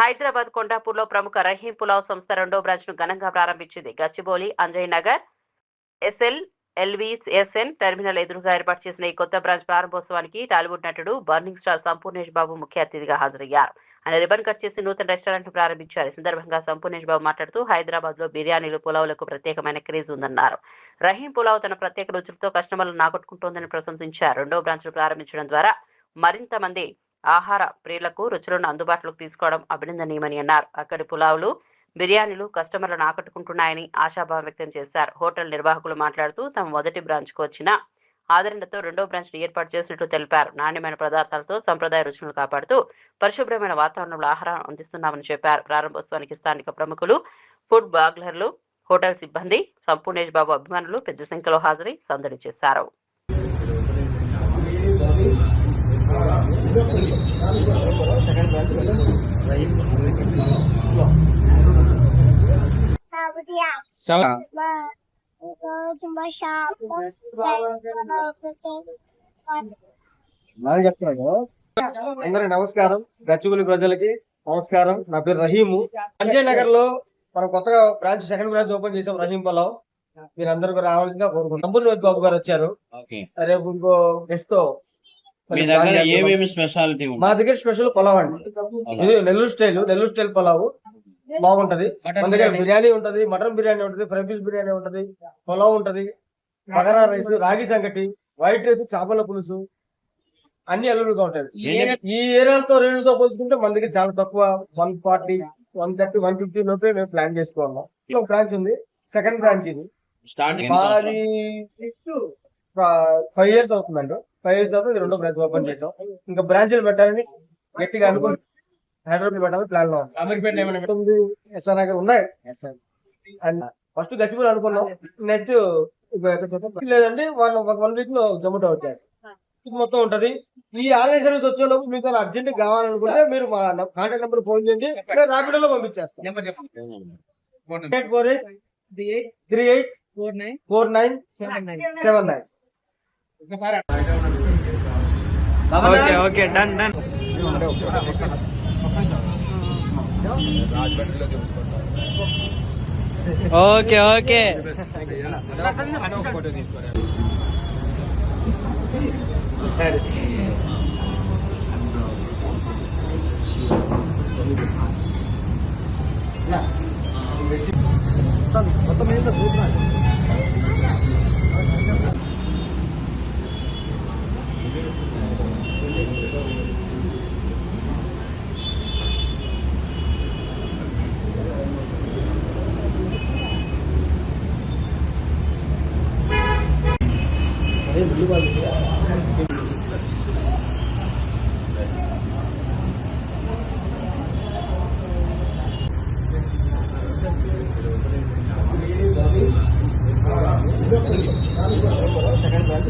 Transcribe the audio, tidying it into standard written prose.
హైదరాబాద్ కొండాపూర్లో ప్రముఖ రహీం పులావ్ సంస్థ రెండో బ్రాంచ్ ను ఘనంగా ప్రారంభించింది. గచ్చిబౌలి, అంజయ్ నగర్, ఎల్వీఎస్ఎన్ టెర్మినల్ ఎదురుగా ఏర్పాటు చేసిన ఈ కొత్త బ్రాంచ్ ప్రారంభోత్సవానికి టాలీవుడ్ నటుడు బర్నింగ్ స్టార్ సంపూర్ణేష్ బాబు ముఖ్య అతిథిగా హాజరయ్యారు. ఆయన రిబన్ కట్ చేసి నూతన రెస్టారెంట్ ను ప్రారంభించారు. ఈ సందర్భంగా సంపూర్ణేష్ బాబు మాట్లాడుతూ హైదరాబాద్ లో బిర్యానీలు, పులావులకు ప్రత్యేకమైన క్రేజ్ ఉందన్నారు. రహీం పులావ్ తన ప్రత్యేక రుచులతో కస్టమర్లను ఆకట్టుకుంటోందని ప్రశంసించారు. రెండో బ్రాంచ్ ను ప్రారంభించడం ద్వారా మరింత మంది ఆహార ప్రియులకు రుచులను అందుబాటులోకి తీసుకోవడం అభినందనీయమని అన్నారు. అక్కడి పులావులు, బిర్యానీలు కస్టమర్లను ఆకట్టుకుంటున్నాయని ఆశాభావం వ్యక్తం చేశారు. హోటల్ నిర్వాహకులు మాట్లాడుతూ తమ మొదటి బ్రాంచ్ కు వచ్చిన ఆదరణతో రెండో బ్రాంచ్ ను ఏర్పాటు చేసినట్లు తెలిపారు. నాణ్యమైన పదార్థాలతో సంప్రదాయ రుచులను కాపాడుతూ పరిశుభ్రమైన వాతావరణంలో ఆహారం అందిస్తున్నామని చెప్పారు. ప్రారంభోత్సవానికి స్థానిక ప్రముఖులు, ఫుడ్ బ్లాగర్లు, హోటల్ సిబ్బంది, సంపూర్ణేష్ బాబు అభిమానులు పెద్ద సంఖ్యలో హాజరై సందడి చేశారు. అందరికి నమస్కారం. గచ్చిబౌలి ప్రజలకి నమస్కారం. నా పేరు రహీము. అంజయ్ నగర్ లో మనం కొత్తగా బ్రాంచ్ సెకండ్ బ్రాంచ్ ఓపెన్ చేసాం. రహీం పులావ్ మీరందరూ రావాల్సిందిగా కోరుకుంటున్నాం. సంపూర్ణ బాబు గారు వచ్చారు. రేపు ఇంకో గెస్ట్ తో మా దగ్గర స్పెషల్ పులావ్ అండి. ఇది నెల్లూరు స్టైల్ పులావ్ బాగుంటది. మన దగ్గర బిర్యానీ ఉంటది, మటన్ బిర్యానీ ఉంటది, ఫ్రై పీస్ బిర్యానీ ఉంటది, పులావ్ ఉంటది, బగారా రైస్, రాగి సంగటి, వైట్ రైస్, చేపల పులుసు అన్ని అవైలబుల్ గా ఉంటాయి. ఈ ఏరియాలతో పోల్చుకుంటే మన దగ్గర చాలా తక్కువ. 140, 130, 150 లోపే మేము ప్లాన్ చేసుకున్నాం. ఒక బ్రాంచ్ ఉంది, సెకండ్ బ్రాంచ్ ఇది. 5 years అవుతుందండి. 5 years అవుతుంది. రెండో బ్రాంచ్ ఓపెన్ చేసాం. ఇంకా బ్రాంచ్లు పెట్టాలని గట్టిగా అనుకుంటున్నాం. హైదరాబాద్ పెట్టాలని ప్లాన్ లో ఉంది. ఎస్ఆర్ నగర్ ఉన్నాయి. అండ్ ఫస్ట్ గచ్చిబౌలి అనుకున్నాం. నెక్స్ట్ లేదండి 1 week లో జొమాటో వచ్చేసి మొత్తం ఉంటది. ఈ ఆన్లైన్ సర్వీస్ వచ్చే లోపు మీకు అర్జెంట్ కావాలనుకుంటే మీరు మా కాంటాక్ట్ నెంబర్ ఫోన్ చేయండి, రాపిడోలో పంపించేస్తాం. 8848384979. Okay done. ఓకే సరే. మొత్తం మీద సెకండ్ బ్రాంచ్